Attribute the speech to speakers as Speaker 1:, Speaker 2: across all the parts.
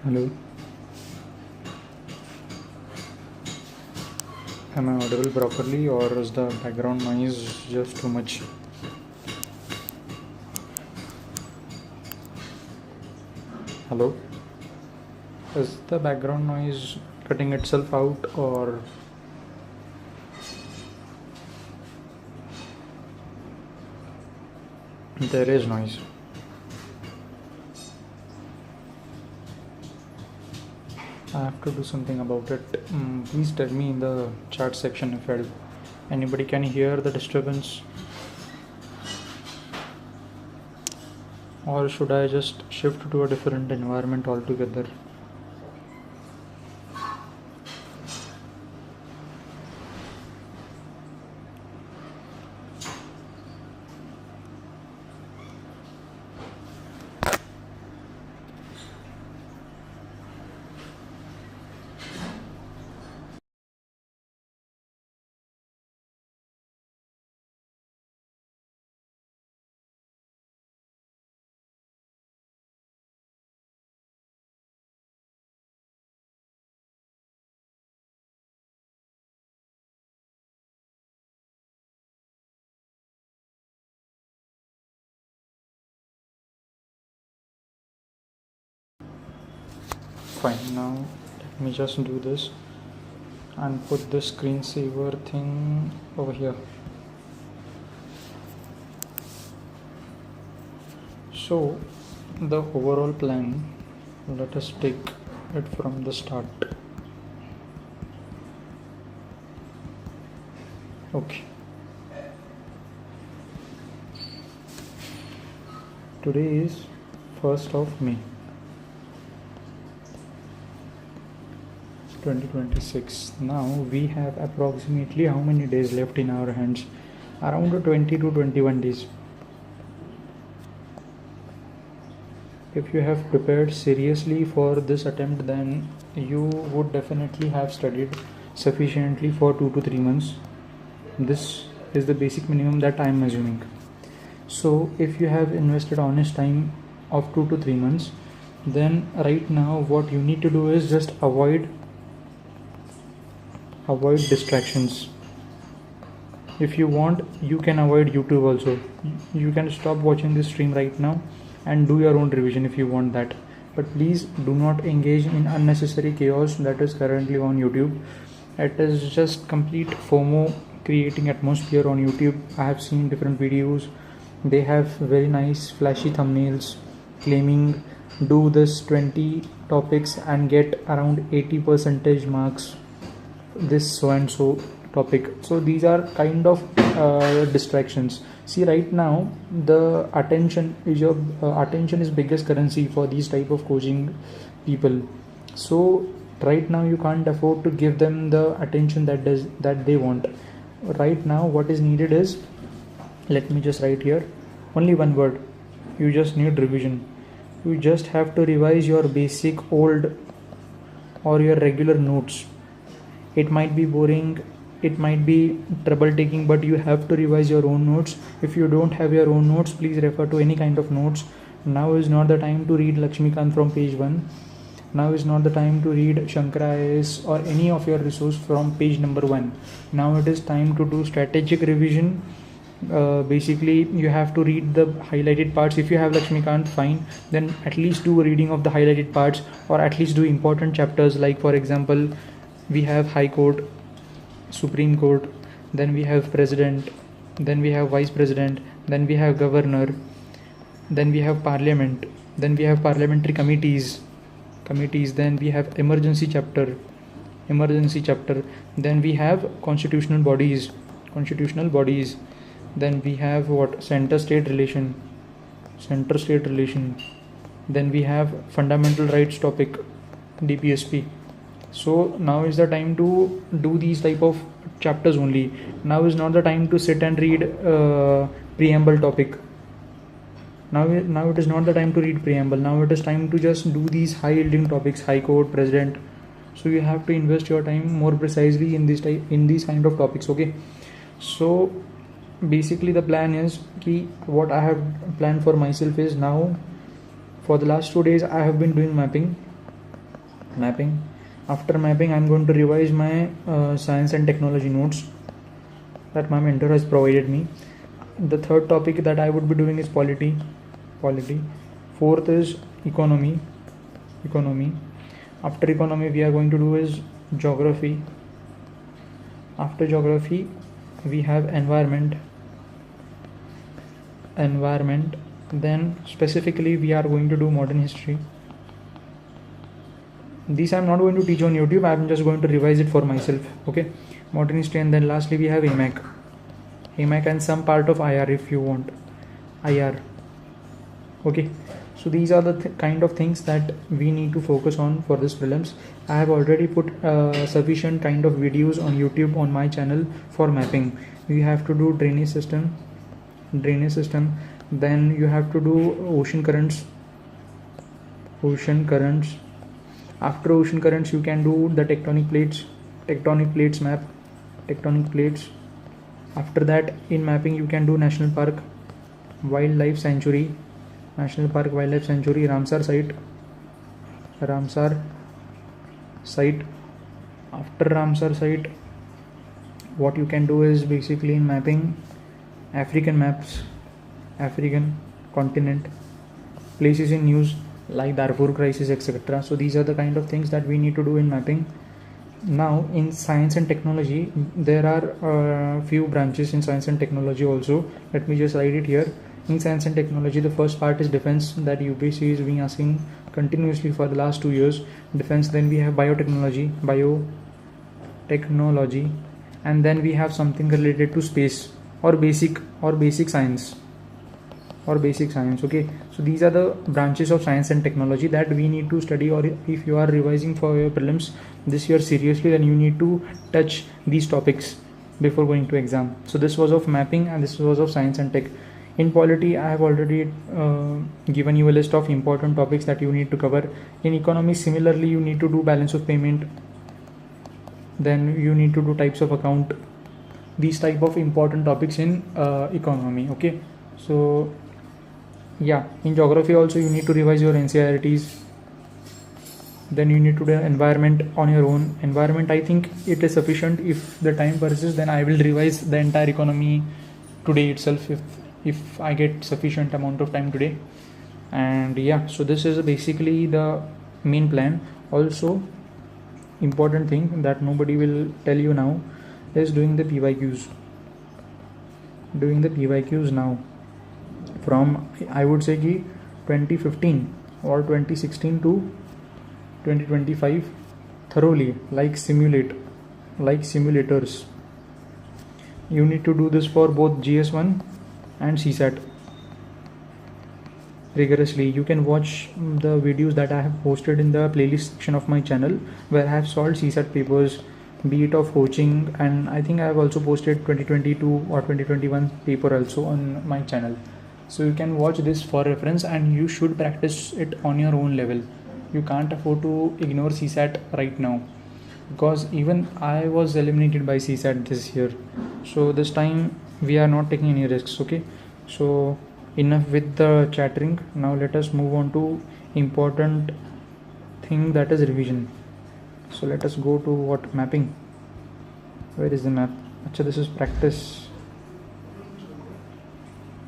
Speaker 1: Hello, am I audible properly or is the background noise just too much? Hello, is the background noise cutting itself out or there is noise? I have to do something about it. Please tell me in the chat section if anybody can hear the disturbance, or should I just shift to a different environment altogether? Fine, now let me just do this and put the screensaver thing over here. So the overall plan, let us take it from the start. Okay, today is 1st of May 2026. Now we have approximately how many days left in our hands? Around 20 to 21 days. If you have prepared seriously for this attempt, then you would definitely have studied sufficiently for 2 to 3 months. This is the basic minimum that I am assuming. So if you have invested honest time of 2 to 3 months, then right now what you need to do is just avoid distractions. If you want, you can avoid YouTube also. You can stop watching this stream right now and do your own revision if you want that, but please do not engage in unnecessary chaos that is currently on YouTube. It is just complete FOMO creating atmosphere on YouTube. I have seen different videos, they have very nice flashy thumbnails claiming do this 20 topics and get around 80 percentage marks this so and so topic. So these are kind of distractions. See, right now the attention is biggest currency for these type of coaching people. So right now you can't afford to give them the attention that they want. Right now what is needed is, let me just write here only one word: you just need revision. You just have to revise your basic old or your regular notes. It might be boring, it might be trouble taking, but you have to revise your own notes. If you don't have your own notes, please refer to any kind of notes. Now is not the time to read Lakshmikant from page 1. Now is not the time to read Shankara IAS or any of your resource from page number 1. Now it is time to do strategic revision. Basically you have to read the highlighted parts. If you have Lakshmikant, fine, then at least do a reading of the highlighted parts, or at least do important chapters, like for example we have High Court, Supreme Court, then we have President, then we have Vice President, then we have Governor, then we have Parliament, then we have parliamentary committees, then we have emergency chapter, then we have constitutional bodies, then we have what, center state relation, then we have fundamental rights topic, DPSP. So now is the time to do these type of chapters only. Now is not the time to sit and read preamble topic. Now it is not the time to read preamble. Now it is time to just do these high yielding topics, High Court, President. So you have to invest your time more precisely in these kind of topics. Okay, so basically the plan is what I have planned for myself is, now for the last 2 days I have been doing mapping. Mapping. After mapping, I'm going to revise my science and technology notes that my mentor has provided me. The third topic that I would be doing is polity. Fourth is economy. After economy, we are going to do is geography. After geography, we have environment. Then specifically we are going to do modern history. These I'm not going to teach on YouTube, I'm just going to revise it for myself. Okay, modern history. And then lastly we have AMAC and some part of IR if you want. IR. Okay, so these are the kind of things that we need to focus on for this prelims. I have already put sufficient kind of videos on YouTube on my channel for mapping. You have to do drainage system, then you have to do ocean currents. After ocean currents, you can do the tectonic plates map. After that, in mapping you can do national park, wildlife sanctuary, Ramsar site. After Ramsar site, what you can do is basically in mapping African maps, African continent, places in news like Darfur crisis, etc. So these are the kind of things that we need to do in mapping. Now in science and technology, there are few branches in science and technology also. Let me just write it here. In science and technology, the first part is defense, that UPSC is being asking continuously for the last 2 years. Defense. Then we have biotechnology, and then we have something related to space or basic science. Okay, so these are the branches of science and technology that we need to study, or if you are revising for your prelims this year seriously, then you need to touch these topics before going to exam. So this was of mapping and this was of science and tech. In polity, I have already given you a list of important topics that you need to cover. In economy, similarly, you need to do balance of payment, then you need to do types of account, these type of important topics in economy. Okay, so yeah, in geography also you need to revise your NCERTs. Then you need to do environment on your own. Environment, I think it is sufficient. If the time persists, then I will revise the entire economy today itself if I get sufficient amount of time today. And yeah, so this is basically the main plan. Also, important thing that nobody will tell you now is doing the PYQs now from, I would say, 2015 or 2016 to 2025 thoroughly, like simulators. You need to do this for both GS1 and CSAT rigorously. You can watch the videos that I have posted in the playlist section of my channel, where I have solved CSAT papers, be it of coaching, and I think I have also posted 2022 or 2021 paper also on my channel. So you can watch this for reference, and you should practice it on your own level. You can't afford to ignore CSAT right now, because even I was eliminated by CSAT this year. So this time we are not taking any risks. Okay, so enough with the chattering. Now let us move on to important thing, that is revision. So let us go to mapping. Where is the map? Achha, this is practice.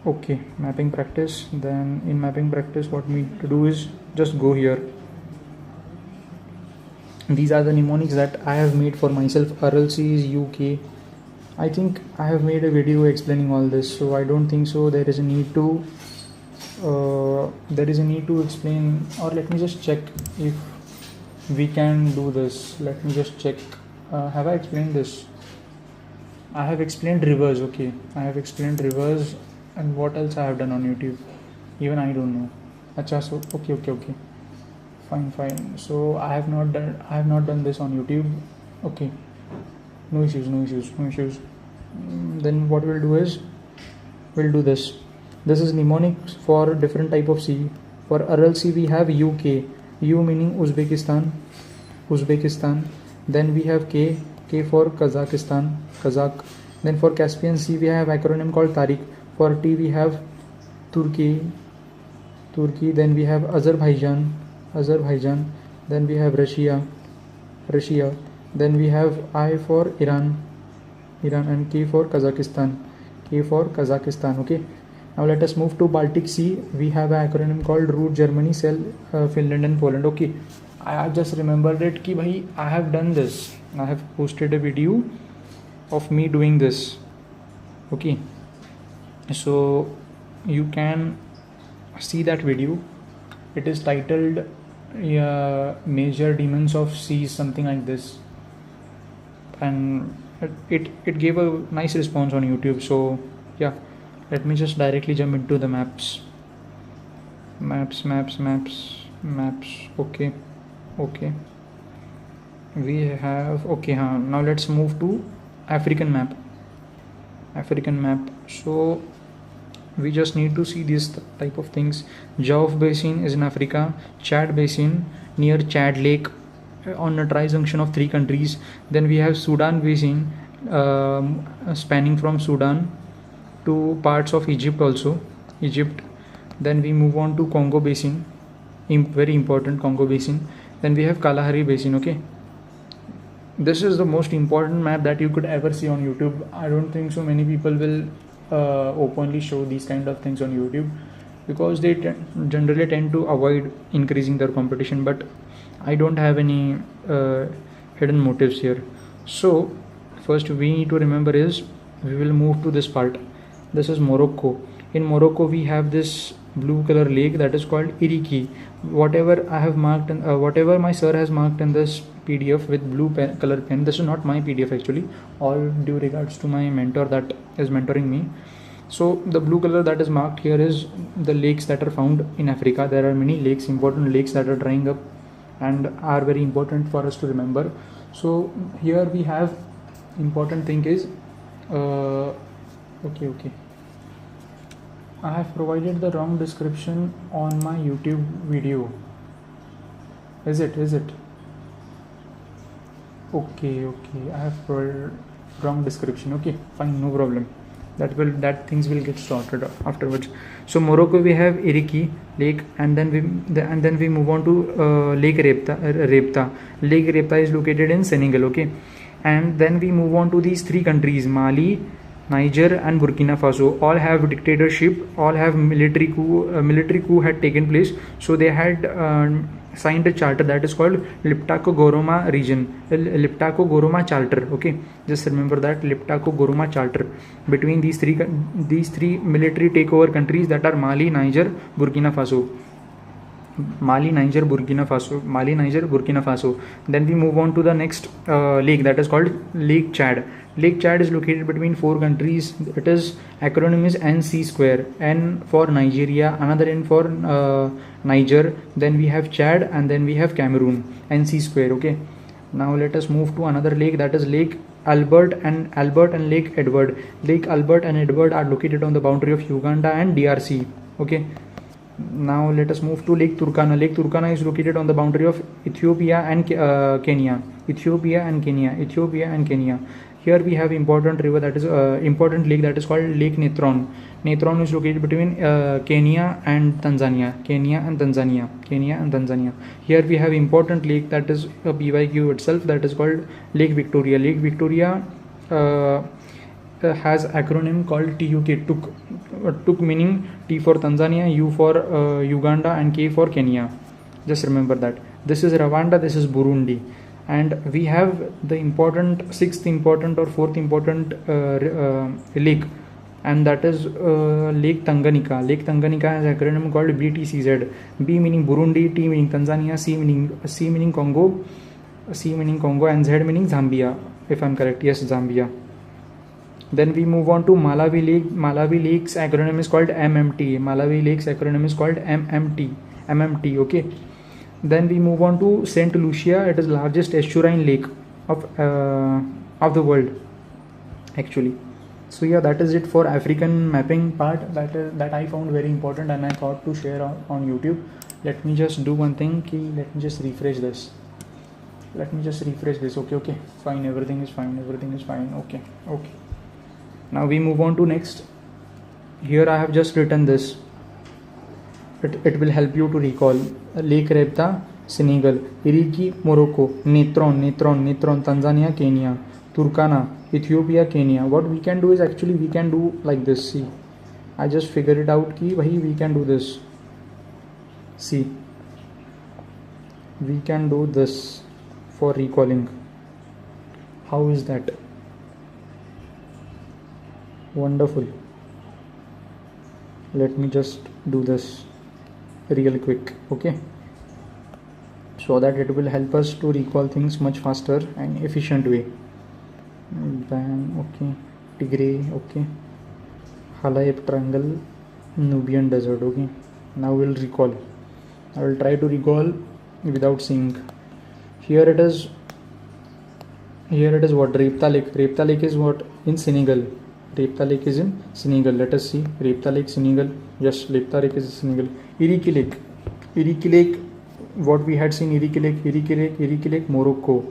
Speaker 1: Okay, mapping practice. Then in mapping practice, what we need to do is just go here. These are the mnemonics that I have made for myself. RLC is UK. I think I have made a video explaining all this, so I don't think so there is a need to explain. Or let me just check if we can do this. Let me just check. Have I explained this? I have explained rivers. Okay, I have explained rivers, and what else I have done on YouTube? Even I don't know. Achha, so okay. Fine. So I have not done this on YouTube. Okay. No issues. Then what we'll do is we'll do this. This is mnemonics for different type of C. For RLC we have UK, U meaning Uzbekistan. Then we have K for Kazakhstan, Kazakh. Then for Caspian Sea we have acronym called Tariq. For T we have Turkey. Then we have Azerbaijan. then we have Russia, then we have I for Iran, and K for Kazakhstan, okay. Now let us move to Baltic Sea. We have an acronym called Root, Germany, Cell, Finland and Poland. Okay, I just remembered it ki bhai, I have done this. I have posted a video of me doing this. Okay, so you can see that video. It is titled Major Demons of Seas, something like this, and it gave a nice response on YouTube. So yeah, let me just directly jump into the maps. Okay, we have, okay, now let's move to African map. So we just need to see these type of things. Jauf Basin is in Africa, Chad Basin near Chad Lake on a tri-junction of 3 countries. Then we have Sudan Basin spanning from Sudan to parts of Egypt also. Then we move on to Congo Basin, very important Congo Basin. Then we have Kalahari Basin. Okay, this is the most important map that you could ever see on YouTube. I don't think so many people will openly show these kind of things on YouTube, because they generally tend to avoid increasing their competition, but I don't have any hidden motives here. So first we need to remember is, we will move to this part. This is Morocco. In Morocco we have this blue color lake that is called Iriki. Whatever I have marked, whatever my sir has marked in this PDF with blue color pen, this is not my PDF actually, all due regards to my mentor that is mentoring me. So the blue color that is marked here is the lakes that are found in Africa. There are many lakes, important lakes that are drying up and are very important for us to remember. So here we have important thing is okay, I have provided the wrong description on my YouTube video. Is it? Okay, I have provided wrong description. Okay, fine, no problem. That things will get sorted afterwards. So Morocco we have Iriki Lake, and then we move on to Lake Repta. Lake Repta is located in Senegal. Okay, and then we move on to these 3 countries, Mali, Niger and Burkina Faso. All have dictatorship, all have military coup had taken place. So they had signed a charter that is called Liptako-Goroma region, Liptako-Goroma Charter. Okay, just remember that, Liptako-Goroma Charter, between these three military takeover countries, that are Mali, Niger, Burkina Faso. Then we move on to the next lake, that is called Lake Chad. Lake Chad is located between 4 countries. It is acronym is NC square. N for Nigeria, another N for Niger. Then we have Chad, and then we have Cameroon. NC square. Okay. Now let us move to another lake, that is Lake Albert and Lake Edward. Lake Albert and Edward are located on the boundary of Uganda and DRC. Okay. Now let us move to Lake Turkana. Lake Turkana is located on the boundary of Ethiopia and Kenya. Here we have important river, that is important lake, that is called Lake Netron. Netron is located between Kenya and Tanzania. Here we have important lake, that is a BYQ itself, that is called Lake Victoria. Lake Victoria has acronym called TUK. Tuk meaning T for Tanzania, U for Uganda, and K for Kenya. Just remember that. This is Rwanda, this is Burundi. And we have the important 6th important or 4th important lake, and that is Lake Tanganyika. Lake Tanganyika has acronym called BTCZ. B meaning Burundi, T meaning Tanzania, C meaning Congo, and Z meaning Zambia, if I'm correct. Yes, Zambia. Then we move on to Malawi Lake. Malawi Lake's acronym is called MMT. Okay. Then we move on to Saint Lucia. It is largest estuarine lake of the world, actually. So yeah, that is it for African mapping part that I found very important and I thought to share on YouTube. Let me just do one thing. Let me just refresh this. Okay. Fine. Everything is fine. Okay. Now we move on to next. Here I have just written this. It will help you to recall. Lake Repta Senegal, Iriki, Morocco, Netron, Tanzania, Kenya, Turkana, Ethiopia, Kenya. What we can do is actually we can do like this. See, I just figured it out ki bhai we can do this. See, we can do this for recalling. How is that? Wonderful. Let me just do this real quick, okay, so that it will help us to recall things much faster and efficient way. Bam, okay, Tigray, okay, Halab Triangle, Nubian Desert, okay. Now we'll recall. I will try to recall without seeing. Here it is what? Repta Lake is what? In Senegal. Repta Lake is in Senegal. Let us see. Repta Lake, Senegal. Yes, Repta Lake is Senegal. Iriki Lake, what we had seen, Iriki Lake, Morocco.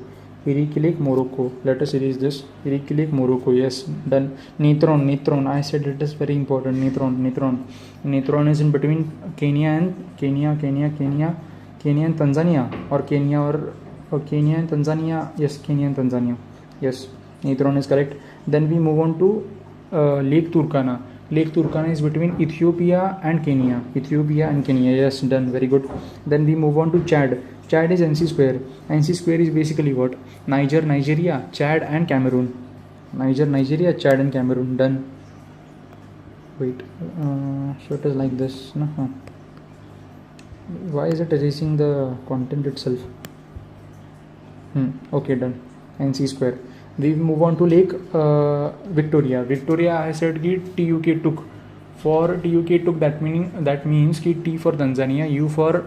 Speaker 1: Let us erase this. Iriki Lake, Morocco. Yes, done. Netron. I said it is very important. Netron is in between Kenya and Tanzania, or Kenya and Tanzania. Yes, Kenya and Tanzania. Yes, Netron is correct. Then we move on to Lake Turkana. Lake Turkana is between Ethiopia and Kenya. Yes, done. Very good. Then we move on to Chad. Chad is NC square. NC square is basically what? Nigeria, Chad and Cameroon. Nigeria, Chad and Cameroon. Done. Wait. So it is like this. No? Why is it erasing the content itself? Okay, done. NC square. We move on to Lake Victoria. I said ki TUK took. For TUK took, that means ki T for Tanzania, U for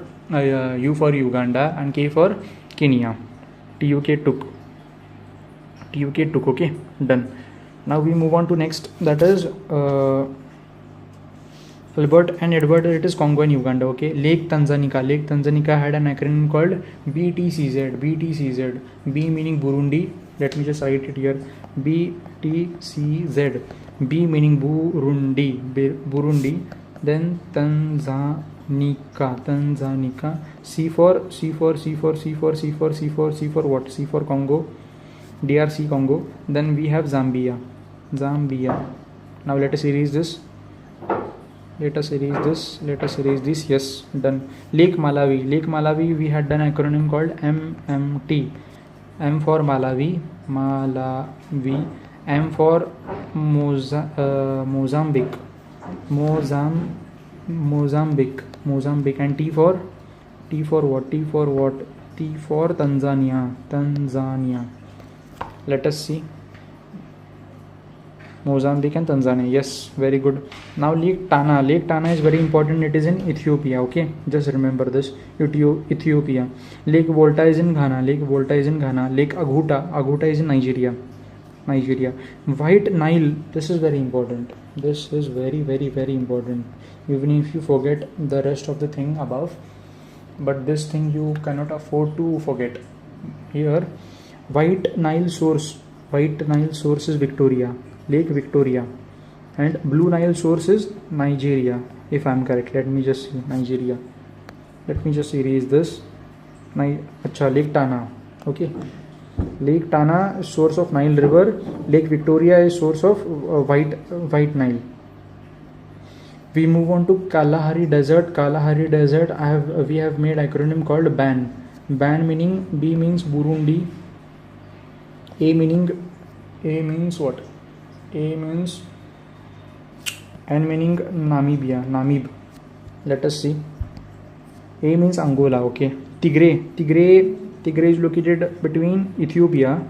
Speaker 1: Uganda, and K for Kenya. TUK took. Okay, done. Now we move on to next. That is Albert and Edward. It is Congo and Uganda. Okay. Lake Tanganyika had an acronym called BTCZ. B meaning Burundi. Let me just write it here. BTCZ. B meaning Burundi. Then Tanzania. C for what? C for Congo. DRC Congo. Then we have Zambia. Now let us erase this. Yes, done. Lake Malawi, we had done an acronym called MMT. M for Malawi. M for Mozambique, and T for what? T for Tanzania. Let us see. Mozambique and Tanzania. Yes, very good. Now Lake Tana is very important. It is in Ethiopia. Okay, just remember this. Ethiopia. Lake Volta is in Ghana. Lake Aghuta is in Nigeria. White Nile. This is very important. This is very, very, very important. Even if you forget the rest of the thing above, but this thing you cannot afford to forget. Here, White Nile source is Victoria. Lake Victoria. And Blue Nile source is Nigeria, if I am correct. Let me just see. Nigeria. Let me just erase this. Lake Tana. Okay. Lake Tana is source of Nile River. Lake Victoria is source of White Nile. We move on to Kalahari Desert. We have made acronym called BAN. BAN meaning B means Burundi. A means what? N meaning Namib. Let us see. A means Angola. Okay. Tigray is located between Ethiopia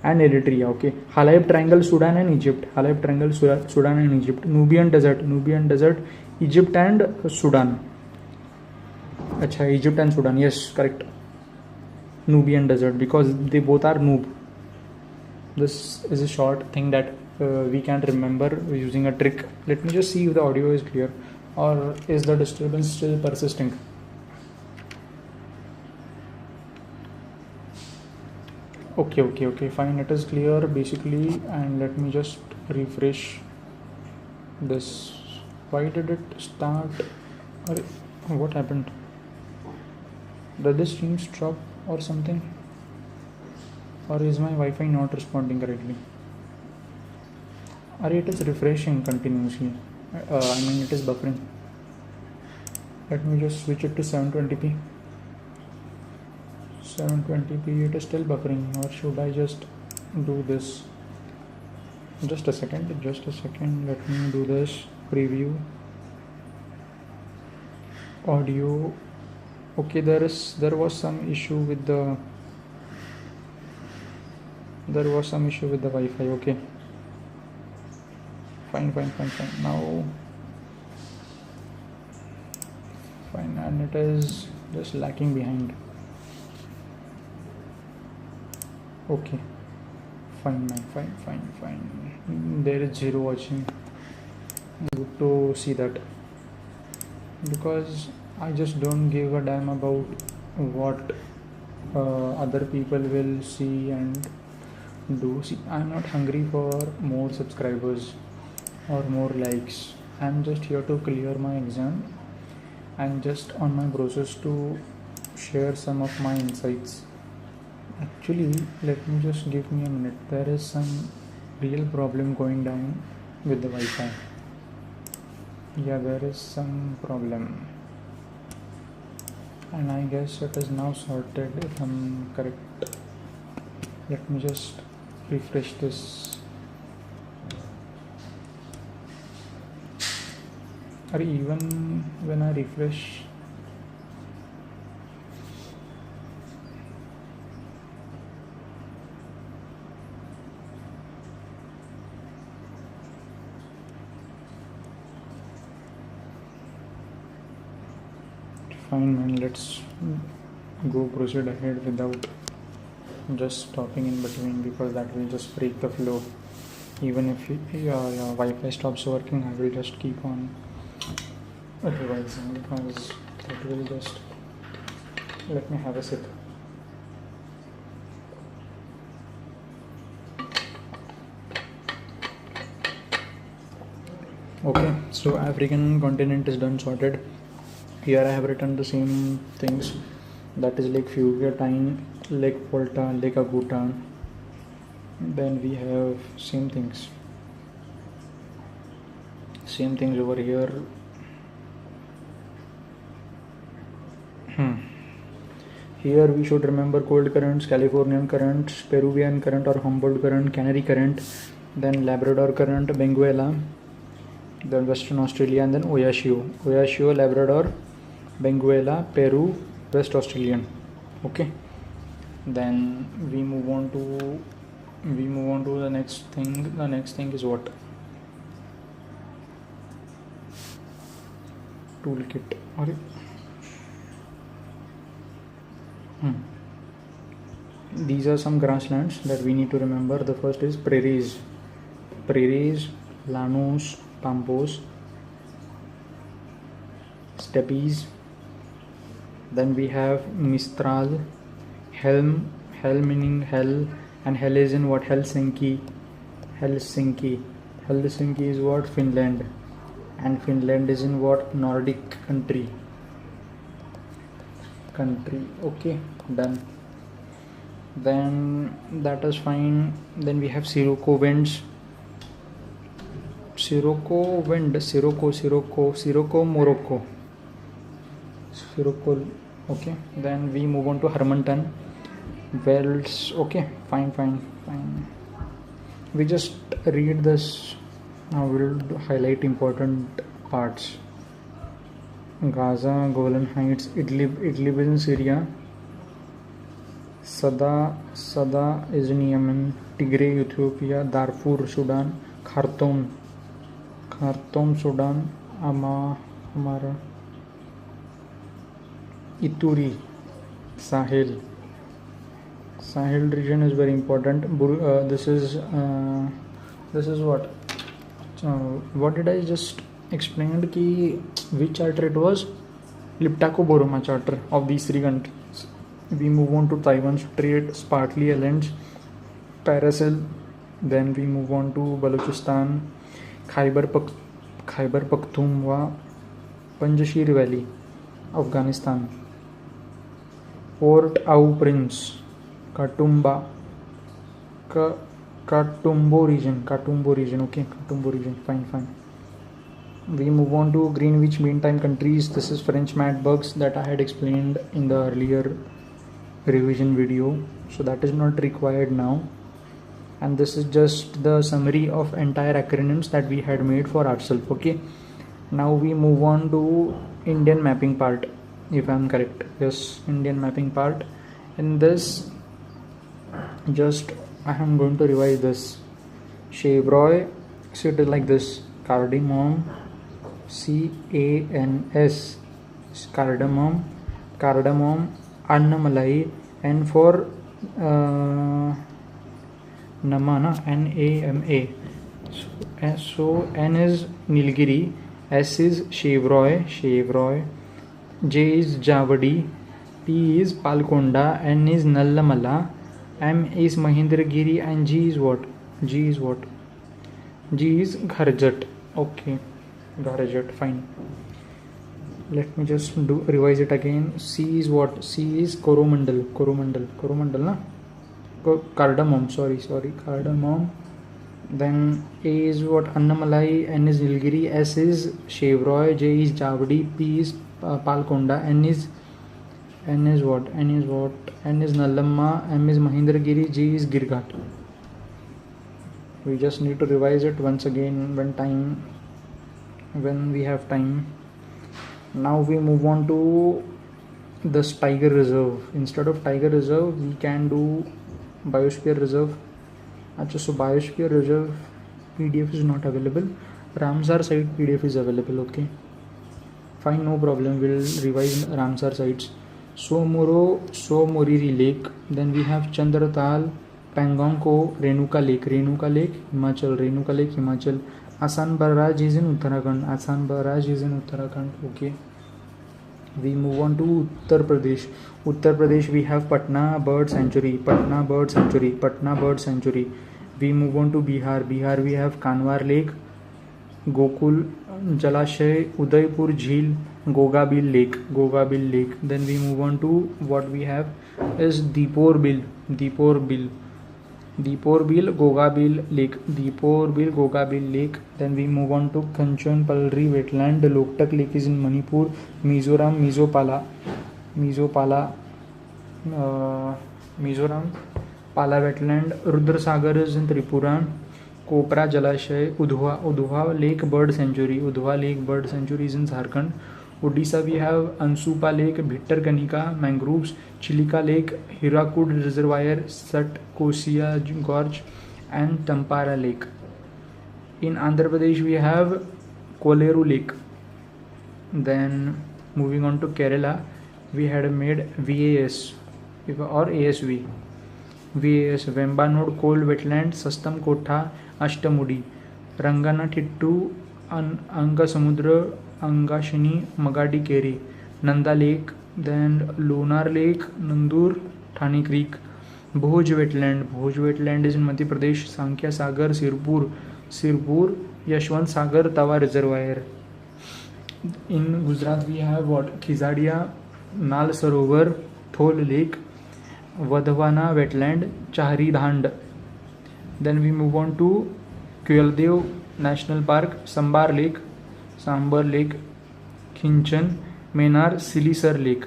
Speaker 1: and Eritrea. Okay. Halab Triangle, Sudan and Egypt. Nubian Desert, Egypt and Sudan. Egypt and Sudan. Yes, correct. Nubian Desert, because they both are Noob. This is a short thing that we can remember using a trick. Let me just see if the audio is clear, or is the disturbance still persisting. Okay, fine, it is clear basically. And let me just refresh this. Why did it start? What happened? Does this stream stop or something? Or is my Wi-Fi not responding correctly? Or it is refreshing continuously. It is buffering. Let me just switch it to 720p. 720p, it is still buffering. Or should I just do this? Just a second. Let me do this. Preview. Audio. Okay, there was some issue with the Wi-Fi. Okay, fine now. Fine, and it is just lacking behind. Okay, fine. There is 0 watching. Good to see that, because I just don't give a damn about what other people will see and do. See, I'm not hungry for more subscribers or more likes. I'm just here to clear my exam and just on my process to share some of my insights. Actually, let me just give me a minute. There is some real problem going down with the Wi-Fi. Yeah, there is some problem, and I guess it is now sorted if I'm correct. Let me just refresh this. Or even when I refresh, fine man, let's go proceed ahead without just stopping in between, because that will just break the flow. Even if Wi-Fi stops working, I will just keep on revising, because it will just... Let me have a sip. Okay, so African continent is done sorted. Here I have written the same things, that is Lake Fugatine, Lake Volta, Lake Aguta. Then we have same things over here. Here we should remember cold currents, Californian currents, Peruvian current or Humboldt current, Canary current, then Labrador current, Benguela, then Western Australia, and then Oyashio, Labrador, Benguela, Peru, West Australian. Okay, then we move on to the next thing. The next thing is what? Toolkit. These are some grasslands that we need to remember. The first is prairies, llanos, pampos, steppes. Then we have Mistral, Helm meaning hell, and hell is in what? Helsinki is what? Finland, and Finland is in what? Nordic country. Okay, done. Then that is fine. Then we have Sirocco winds, Morocco. Okay, then we move on to Hermanton, Wales. Okay, fine. We just read this. Now we'll highlight important parts. Gaza, Golan Heights, Idlib is in Syria, Sada is in Yemen, Tigray, Ethiopia, Darfur, Sudan, Khartoum, Sudan, Amara, Ituri, Sahel region is very important. This is what? What did I just explain? Which charter it was? Liptako-Boroma charter of these three countries. We move on to Taiwan Strait, Spratly Islands, Paracel. Then we move on to Balochistan, Khyber Pakhtunkhwa, Panjshir Valley, Afghanistan. Port-au-Prince, Katumba, Katumbo region, okay, Katumbo region, fine. We move on to Greenwich Mean Time countries. This is French math bugs that I had explained in the earlier revision video, so that is not required now, and this is just the summary of entire acronyms that we had made for ourselves. Okay, now we move on to Indian mapping part, if I am correct. Yes, Indian mapping part. In this, just I am going to revise this. Chevroy, so it is like this: cardamom, CANS, cardamom, Annamalai, and for Namana, NAMA. So N is Nilgiri, S is Chevroy, J is Javadi, P is Palkonda, N is Nallamala, M is Mahendragiri, and G is what? G is Gharjat. Okay, Gharjat, fine. Let me just revise it again. C is what? C is Coromandel na? Cardamom, sorry, cardamom. Then A is what? Annamalai, N is Nilgiri, S is Chevroy, J is Javadi, P is Palkonda, N is what? N is Nallamma, M is Mahendragiri, G is Girghat. We just need to revise it once again when we have time. Now we move on to this Tiger Reserve. Instead of Tiger Reserve, we can do Biosphere Reserve. Achha, so Biosphere Reserve PDF is not available. Ramsar site PDF is available. Okay, fine, no problem. We'll revise Ramsar sites. Somoriri Lake. Then we have Chandratal, Pangong Ko, Renuka Lake, Himachal. Asan Barrage is in Uttarakhand. Okay. We move on to Uttar Pradesh. We have Patna Bird Sanctuary. We move on to Bihar. We have Kanwar Lake, Gokul Jalashay, Udaipur Jheel, Gogabil Lake. Then we move on to what we have is Deepor Bill, Gogabil Lake. Then we move on to Kanchan Palri Wetland. The Loktak Lake is in Manipur. Mizoram, Pala Wetland. Rudrasagar is in Tripura. Kopra Jalashay, Udhwa Lake Bird Sanctuary is in Jharkhand. Odisha we have Ansupa Lake, Bhittarkanika Mangroves, Chilika Lake, Hirakud Reservoir, Satkosia Gorge, and Tampara Lake. In Andhra Pradesh we have Koleru Lake. Then moving on to Kerala, we had made VAS or ASV. VAS, Vembanod Coal Wetland, Sastam Kotha, Ashtamudi, Rangana Tittu, Anga Samudra, Angashini, Magadi Keri, Nanda Lake, then Lunar Lake, Nandur, Thani Creek, Bhuj Wetland is in Madhya Pradesh, Sankhya Sagar, Sirpur, Yashwant Sagar, Tawa Reservoir. In Gujarat we have what? Khizadia, Nal Sarovar, Thol Lake, Vadhavana Wetland, Chahri Dhand. Then we move on to Kyaldev National Park, Sambar Lake, Khinchan, Menar, Silisar Lake,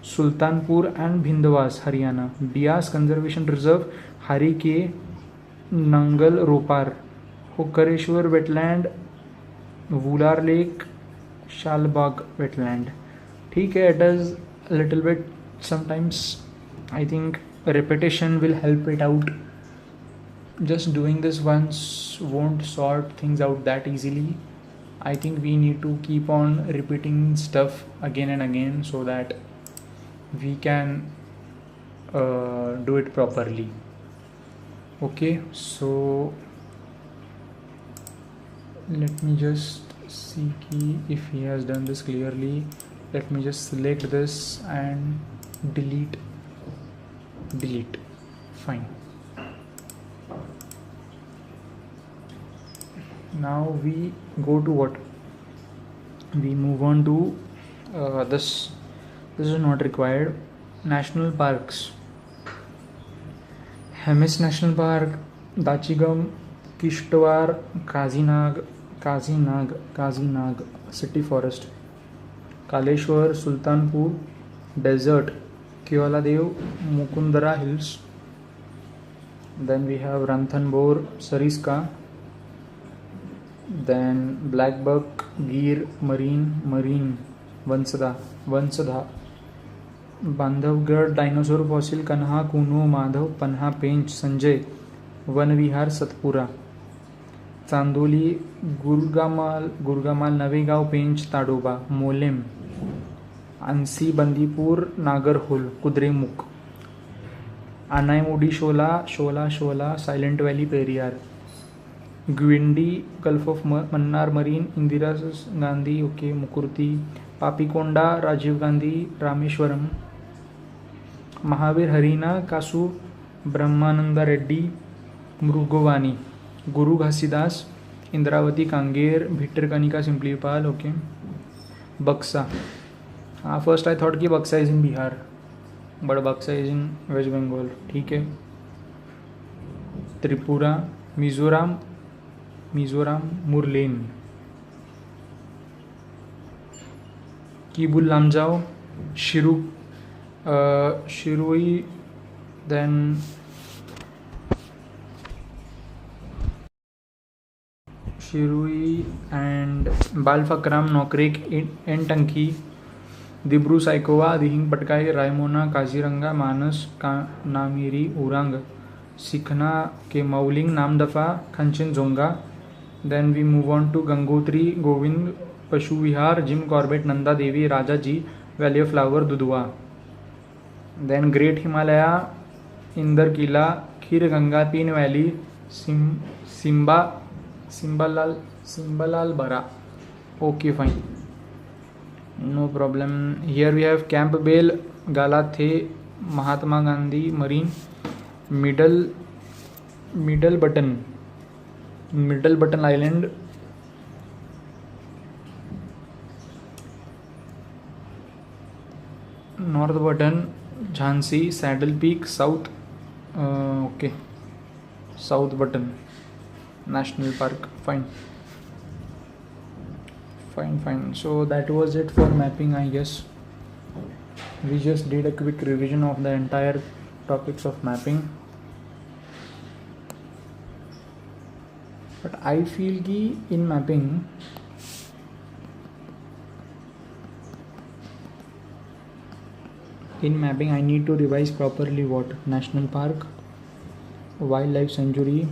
Speaker 1: Sultanpur and Bhindwas, Haryana. Bias Conservation Reserve, Hari Ke, Nangal Ropar, Hokareshwar Wetland, Vular Lake, Shalbag Wetland. ठीक है, it is a little bit, sometimes I think repetition will help it out. Just doing this once won't sort things out that easily. I think we need to keep on repeating stuff again and again so that we can do it properly. Okay, so let me just see if he has done this clearly. Let me just select this and delete. Fine. Now we go to what? We move on to this. This is not required. National parks. Hemis National Park, Dachigam, Kishtwar, Kazinag, City Forest, Kaleshwar, Sultanpur, Desert, Keoladev, Mukundara Hills. Then we have Ranthambore, Sariska. Then Blackbuck, Gir, Marine, Vansada, Bandhavgarh dinosaur fossil, Kanha, Kuno, Madhav, Panna, Pench, Sanjay, Van Vihar, Satpura, Chandoli, Gugamal, Navegaon, Pench, Tadoba, Mollem, Anshi, Bandipur, Nagarhole, Kudremukh, Anamudi, Shola, silent valley, Periyar, Guindy, gulf of Mannar marine, Indira Gandhi, okay, Mukurthi, Papikonda, Rajiv Gandhi, Rameswaram, Mahavir, Harina, Kasu, Brahmananda Reddy, Mrugavani, Guru Ghasidas, Indravati, Kanger, Bhitarkanika, Similipal, okay, Buxa. First I thought कि Buxa is in Bihar, but Buxa is in waste Bengal. ठीक है. Tripura, Mizoram, Murlen, Keibul Lamjao, Shirui, then Shirui and Balfakram, Nokrek, Entanki, Dibru Saikova, Dihing Patkai, Raimona, Kaziranga, Manas, Namiri, Urang, Sikhna ke Mauling, Namdafa, Kanchin Zonga. Then we move on to Gangotri, Govind, Pashu Vihar, Jim Corbett, Nanda Devi, Raja Ji, Valley of Flower, Dudua. Then Great Himalaya, Indar Kila, Khir Ganga, Peen Valley, Simbalal Bara. Okay, fine. No problem. Here we have Camp Bale, Galathe, Mahatma Gandhi Marine, Middle Button Island, North Button, Jhansi, Saddle Peak, South Button National Park. Fine. So that was it for mapping, I guess. We just did a quick revision of the entire topics of mapping. But I feel कि in mapping I need to revise properly what? National Park, Wildlife Sanctuary,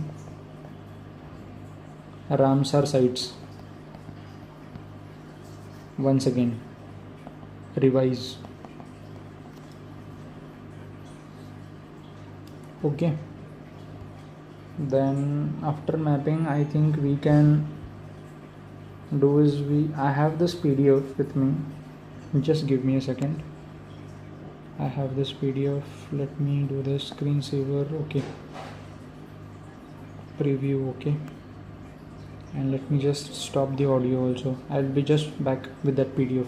Speaker 1: Ramsar sites. Once again, revise. Okay. Then after mapping, I think we can do is I have this PDF with me. Just give me a second. I have this PDF. Let me do the screensaver. Okay. Preview. Okay. And let me just stop the audio also. I'll be just back with that PDF.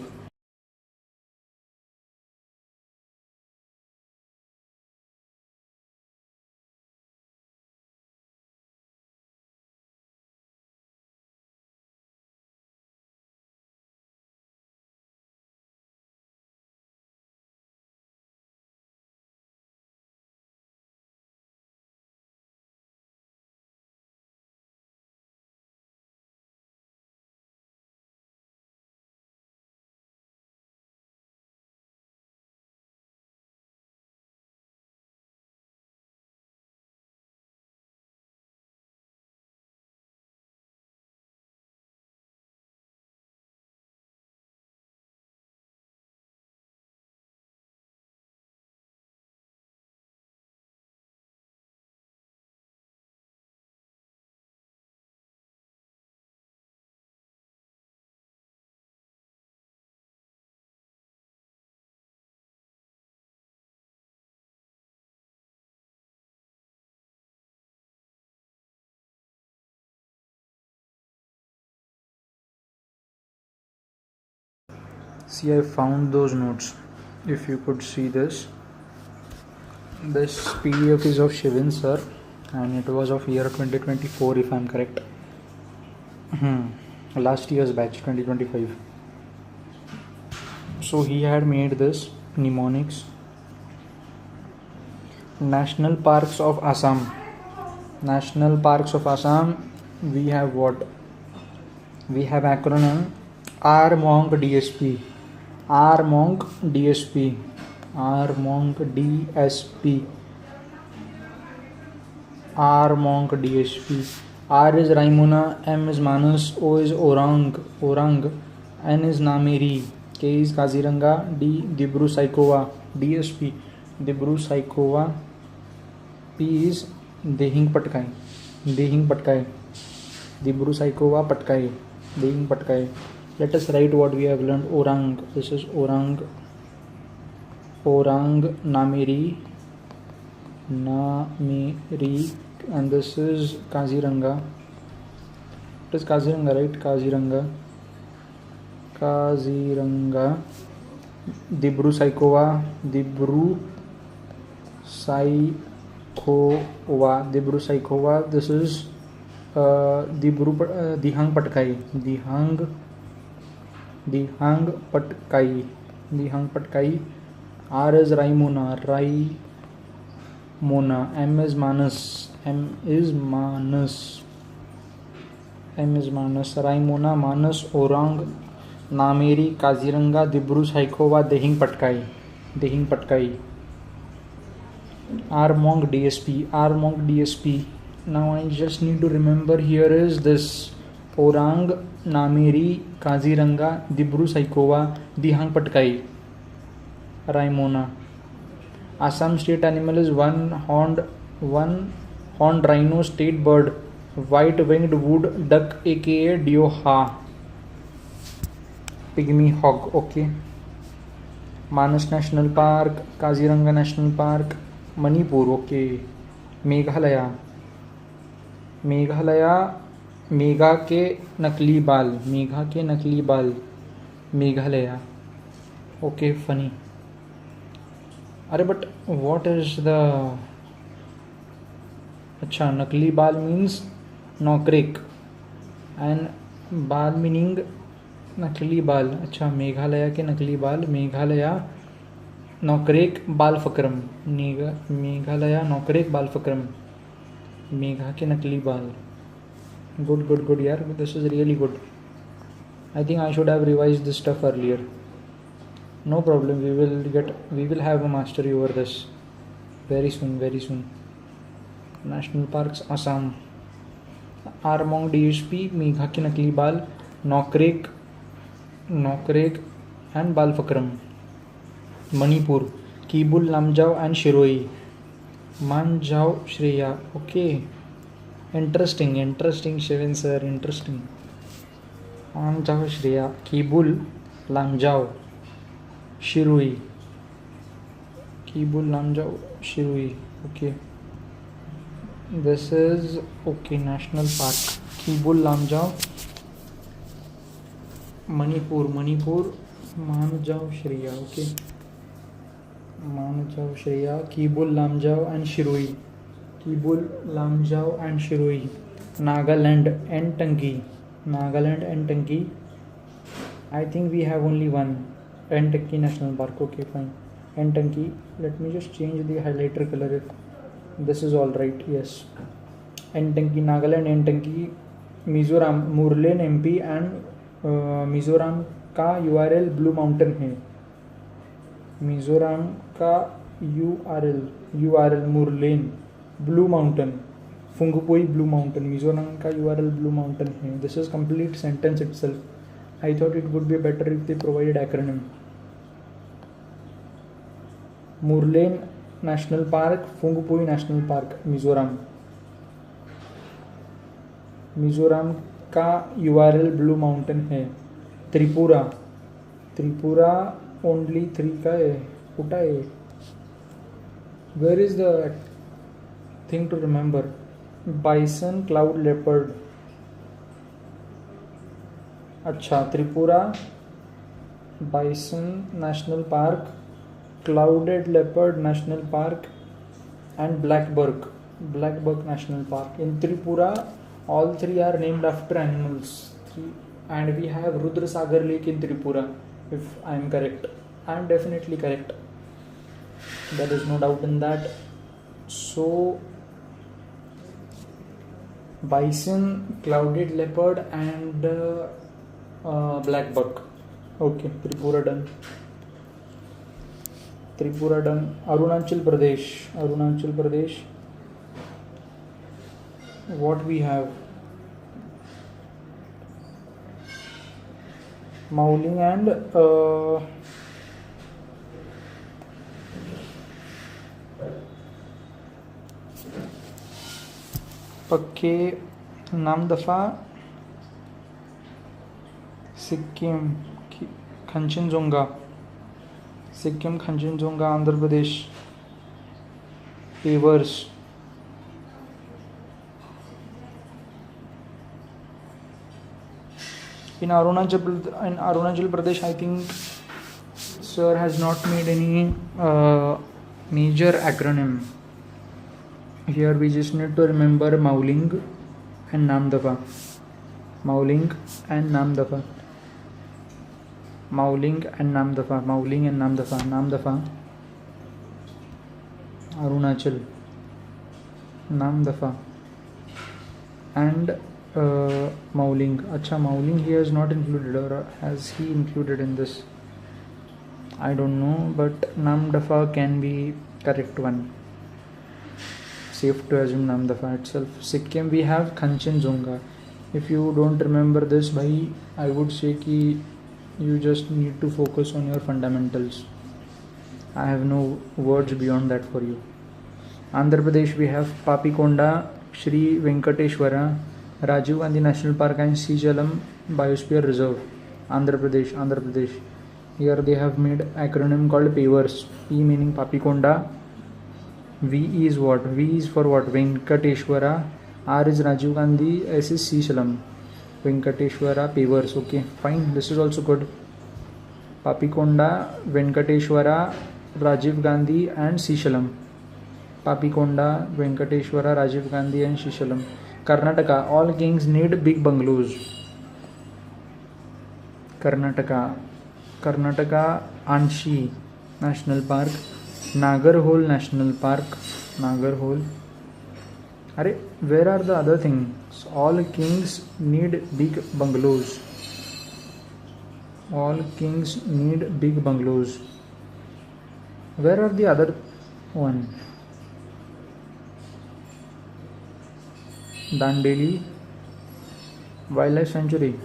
Speaker 1: See, I found those notes. If you could see this, This PDF is of Shivin sir, and it was of year 2024 if I'm correct. Last year's batch 2025. So he had made this mnemonics. National Parks of Assam. National Parks of Assam. We have what? We have acronym RMONG DSP. RMONG DSP. RMONG DSP. RMONG DSP. R is Raimuna, M is Manas, O is Orang, N is Nameri, K is Kaziranga, D Dibru Saikova, DSP Dibru Saikova, P is Dehing Patkai, Dibru Saikova Patkai, Dehing Patkai. Let us write what we have learned. Orang, this is Orang, Nameri, and this is Kaziranga. It is Kaziranga, right? Kaziranga. Dibru Saikova. This is Dihang Patkai. R is Raimuna, M is Manas, Raimuna, Manas, Orang, Nameri, Kaziranga, Dibru Saikova, Dehing Patkai. RMONG DSP. Now I just need to remember, here is this Orang, Nameri, Kaziranga, Dibru Saikova, Dehing Patkai, Raimuna. Assam state animal is one-horned rhino state bird, white-winged wood duck aka Dioha, pygmy hog. Okay. Manas National Park, Kaziranga National Park, Manipur. Okay. Meghalaya, Megha के नकली बाल, Meghalaya. Okay, funny. But what is the nakli bal means nokrik and bal meaning nakli bal. Meghalaya ke nakli bal, Meghalaya nokrik bal fakram, Meghalaya nokrik bal fakram, Megha ke nakli bal. Good yaar, this is really good. I think I should have revised this stuff earlier. No problem, we will have a mastery over this very soon. National Parks Assam. RMONG DSP, Megha ki nakli bal, Nokrik and Balfakram. Manipur, Kibul Lamjao and Shiroi. Manjao Shreya. Okay, interesting Shivin sir, interesting. Manjao Shreya, Kibul Lamjao Shirui. Okay. This is okay. National Park. Kibul Lamjao. Manipur. Manjao Shreya. Okay. Manjao Shreya. Kibul Lamjao and Shirui. Nagaland and Tangi. I think we have only one. Entanki National Park. Okay, fine. Entanki. Let me just change the highlighter color if this is alright. Yes. Entanki, Nagaland, Entanki, Mizoram, Murlen MP and Mizoram का URL blue mountain है. मिज़ोरम का URL Murlen blue mountain, Phawngpui blue mountain. Mizoram का URL blue mountain है. This is complete sentence itself. I thought it would be better if they provided acronym. Murlen national park, Phawngpui national park, Mizoram. Mizoram का URL blue mountain है. Tripura only 3 का है. उठा है. Where is the thing to remember? Bison, cloud leopard. अच्छा, Tripura bison national park, clouded leopard national park and Blackbuck National Park. In Tripura, all three are named after animals. And we have Rudrasagar Lake in Tripura. If I am correct, I am definitely correct. There is no doubt in that. So, bison, clouded leopard, and black buck. Okay, Tripura done. Arunachal Pradesh. What we have? Mauling and पक्के नाम दफा Sikkim कंचनजोंगा Andhra Pradesh pavers in Arunachal Pradesh, I think sir has not made any major acronym. Here we just need to remember Mauling and Namdafa. Mauling and Namdafa. Namdafa. Arunachal. Namdafa. And Mauling. Acha, Mauling he has not included, or has he included in this? I don't know, but Namdafa can be correct one. Safe to assume Namdafa itself. Sikkim we have Kanchenjunga. If you don't remember this, bhai, I would say ki you just need to focus on your fundamentals. I have no words beyond that for you. Andhra Pradesh we have Papikonda, Shri Venkateshwara, Rajiv Gandhi National Park and Srijalam Biosphere Reserve. Andhra Pradesh. Here they have made acronym called PAVERS. P meaning Papikonda. V is what? V is for what? Venkateshwara. R is Rajiv Gandhi. S is Srijalam. Venkateshwara PAVERS. Okay, fine. This is also good. Papikonda, Venkateshwara, Rajiv Gandhi and Srijalam. Papikonda, Venkateshwara, Rajiv Gandhi and Srijalam. Karnataka, all kings need big bungalows. Karnataka, Anshi National Park, Nagarhole National Park. Where are the other things? All kings need big bungalows. Where are the other one? Dandeli Wildlife Sanctuary.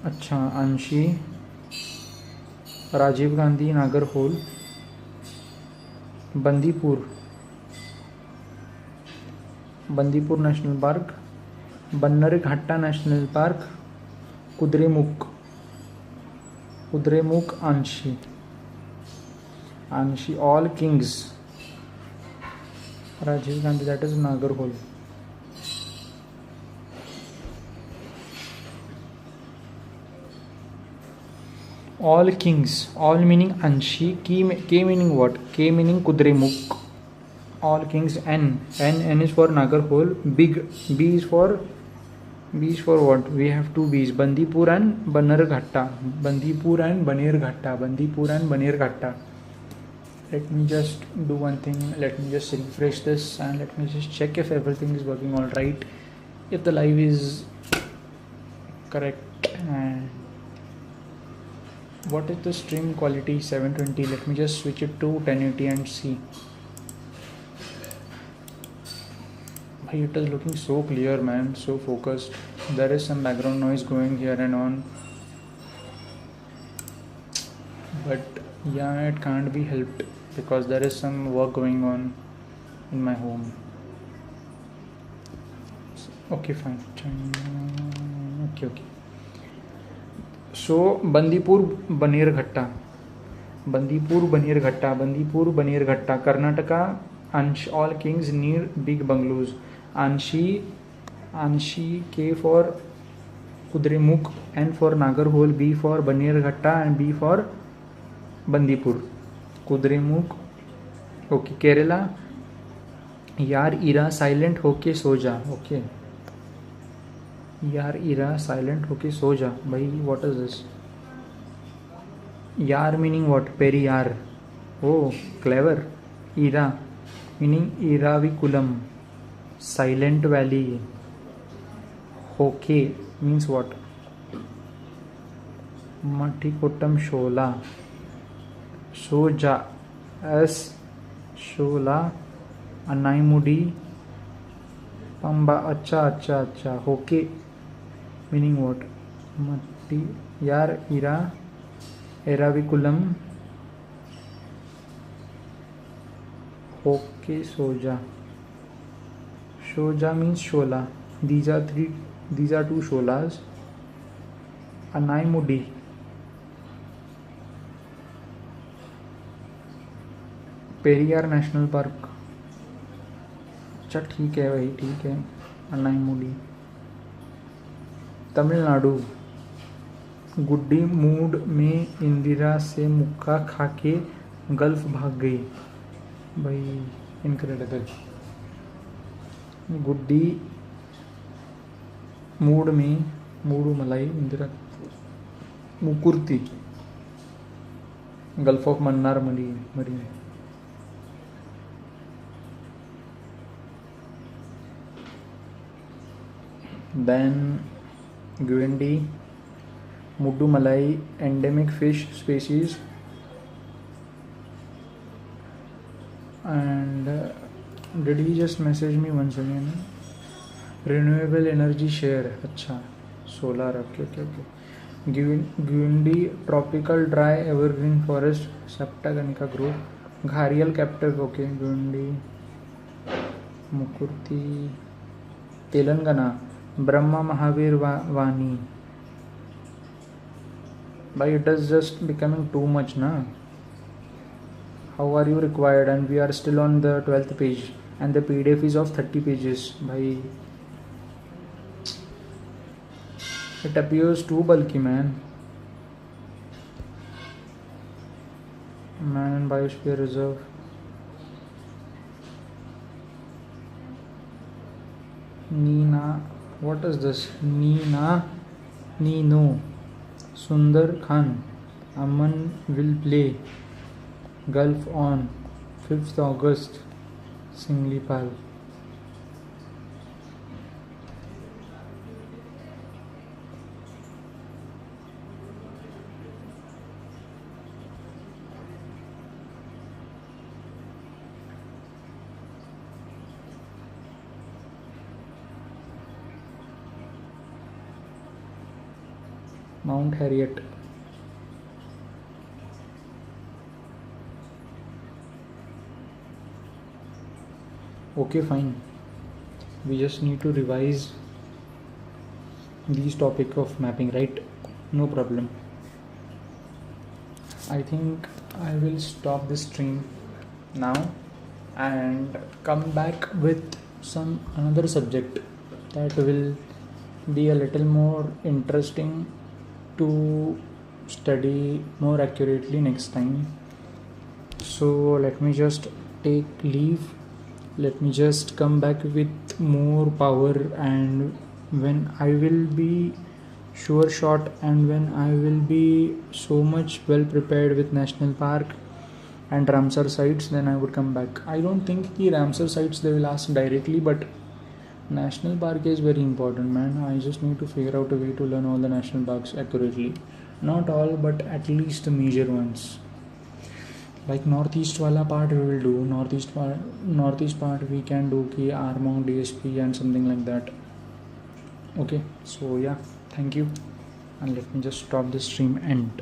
Speaker 1: Acha, Anshi, Rajiv Gandhi, Nagarhole, Bandipur National Park, Bannerghatta National Park, Kudremukh, Anshi, all kings. Rajiv Gandhi, that is Nagarhole. All kings, all meaning Anshi, K meaning what? K meaning Kudremukh. All kings. N is for Nagarhole. Big, B is for what? We have two B's, Bandipur and Bannerghatta. Let me just do one thing. Let me just refresh this and let me just check if everything is working all right. If the live is correct. And what is the stream quality? 720. Let me just switch it to 1080 and see. It is looking so clear, man, so focused. There is some background noise going here and on, but yeah, it can't be helped because there is some work going on in my home. Okay, fine. Okay. So Bandipur Bannerghatta, Karnataka. All kings need big bungalows. Anshi, K for Kudremukh, N for Nagarhole, B for Bannerghatta and B for Bandipur, Kudremukh, okay Kerala, यार इरा silent होके सो जा, okay यार इरा silent होके सो जा भाई, what is this, यार मीनिंग व्हाट, पेरियार, ओ क्लेवर, इरा मीनिंग इराविकुलम, साइलेंट वैली, होके मीन्स व्हाट, मठिकोट्टम शोला, सोजा एस शोला, अनाईमुडी पंबा, अच्छा अच्छा अच्छा, होके मीनिंग व्हाट, मट्टी यार इरा एराविकुलम, होके सोजा, shoja means shola, these are two sholas, anaimudi, Periyar national park, अच्छा ठीक है भाई ठीक है, अनाईमुडी, तमिलनाडु, गुड्डी मूड में इंदिरा से मुक्का खाके गल्फ भाग गई भाई, इनक्रेडिबल, गुड्डी मूड में, मूडू मलाई इंदिरा मुकुर्ती, गल्फ ऑफ मन्नार मरी, then Guendi, Muddu Malai, endemic fish species, and did he just message me once again, renewable energy share, अच्छा solar, okay, Guendi tropical dry evergreen forest, Septaghanica grove, Gharial captive, okay, Guendi, Mukurti, Telangana, Brahma Mahavir Vani, but it is just becoming too much na. How are you required, and we are still on the 12th page and the PDF is of 30 pages bhai, it appears too bulky man and biosphere reserve, Nina, what is this, Nino, Sundar Khan, Aman will play, Gulf on 5th August, Singlipal, Mount Harriet, okay fine, we just need to revise these topic of mapping, right? No problem. I think I will stop this stream now and come back with some another subject that will be a little more interesting to study more accurately next time. So let me just take leave, let me just come back with more power, and when I will be sure shot and when I will be so much well prepared with national park and Ramsar sites, then I would come back. I don't think the Ramsar sites they will ask directly, but national park is very important man. I just need to figure out a way to learn all the national parks accurately, not all but at least the major ones. Like northeast wala part we will do, northeast part we can do ki Armong, DSP and something like that. Okay, so yeah, thank you, and let me just stop the stream end.